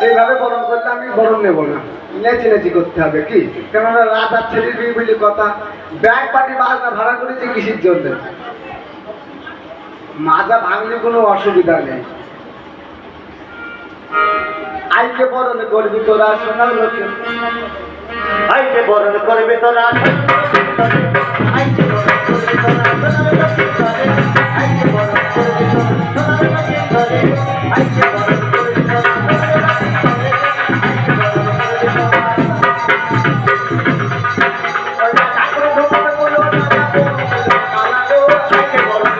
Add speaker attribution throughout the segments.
Speaker 1: এইভাবে বরণ করতে আমি বরণ নেব না, নেচে নেচি করতে হবে কি, কেননা রাত আর ছেলের বিয়ে বলে কথা। ব্যাগ পাটি বাজনা ভাড়া করেছি কিসের জন্য? মাজা ভাঙলে কোনো অসুবিধা নেই। আইকে বরণ করবি তোরা সোনার লোকে,
Speaker 2: আইকে বরণ করবে তোরা, আইকে বরণ করবে তোরা, আইকে বরণ করবে তোরা, আইকে বরণ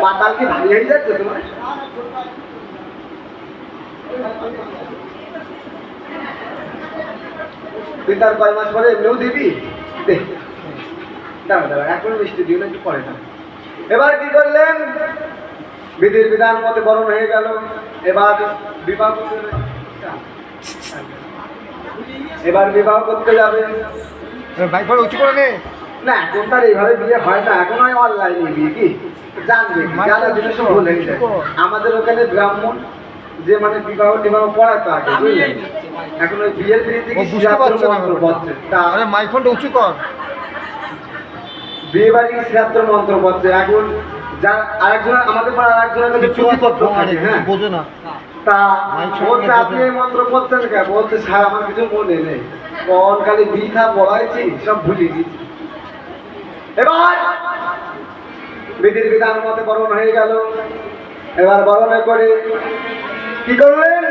Speaker 1: মাতাল কি ভারী হয়ে যাচ্ছে তোমার? তুই তার কয় মাস পরে এমনিও দিবি? দেখ দাঁড়া দাঁড়া, এখন মিষ্টি দিও না, একটু পরে না। এবার কি করলেন? বিধির বিধান মতে বরণ হয়ে গেল। এবার বিবাহ করতে, এবার বিবাহ করতে যাবে।
Speaker 3: বাইক ভাড়া উঁচু করে নে।
Speaker 1: না এখন তার এইভাবে বিয়ে হয় না, এখন হয় অনলাইনে বিয়ে। কি জানবে যারা জিনিস ভুল হয়েছে, আমাদের ওখানে ব্রাহ্মণ যে মানে বিবাহ টিবাহ পড়াতো আগে, বুঝলেন? এখন ওই বিয়ের বিয়ে থেকে মন্ত্র পড়ছে, তা
Speaker 3: মাইকফোনটা উঁচু কর।
Speaker 1: বিয়ে বাড়ি শ্রাদ্ধ মন্ত্র পড়ছে। এখন যা আরেকজন আমাদের পাড়ার আরেকজনের কাছে চুয়াপত্র থাকে, হ্যাঁ
Speaker 3: বোঝে না,
Speaker 1: তা বলছে আপনি এই মন্ত্র পড়তেন কে? বলছে স্যার আমার কিছু মনে নেই, কোন খালি বৃথা বলাইছি, সব ভুলে দিচ্ছি। এবার বিধির বিধান মতে বরণ হয়ে গেল। এবার বরণে করে কি করলেন?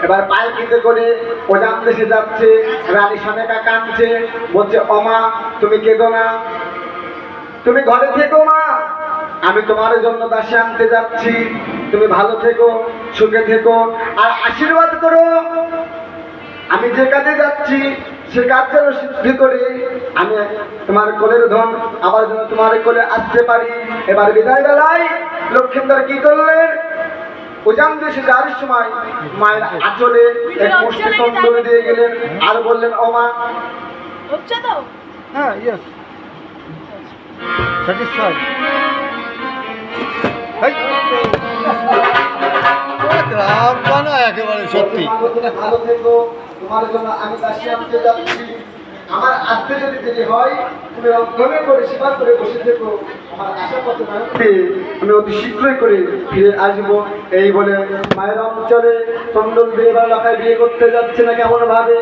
Speaker 1: এবার পালকিতে করে ওজান দেশে যাচ্ছে। রানী সনেকা কাঁদছে, বলছে অমা তুমি কেঁদো না, তুমি ঘরে থেকো মা, আমি তোমার জন্য দাসী আনতে যাচ্ছি, তুমি ভালো থেকো, সুখে থেকো, আর আশীর্বাদ করো আমি যে কাজে যাচ্ছি সে কাজ যেন সিদ্ধি করে আমি তোমার কোলের ধন আবার যেন তোমার কোলে আসতে পারি। এবার বিদায় বেলায় লক্ষ্মীন্দর কি করলেন? ওজান দেশে যাওয়ার সময় মায়ের আঁচলে এক মুষ্টি তন্দুরি দিয়ে গেলেন, আর বললেন ও মা।
Speaker 3: হ্যাঁ ইয়েস স্যাটিসফাইড। একেবারে সত্যি,
Speaker 1: ভালো থেকো, তোমার জন্য আমি দাসী আনতে যাচ্ছি, আমার আসতে যদি দেরি হয় তুমি অধ্যয়ন করে সেবা করে বসে থেকো, আমার আশা পথে আমি অতি শীঘ্রই করে ফিরে আসবো। এই বলে মায়ের অঞ্চলে তন্ডল বিয়ে এলাকায় বিয়ে করতে যাচ্ছে না কেমন ভাবে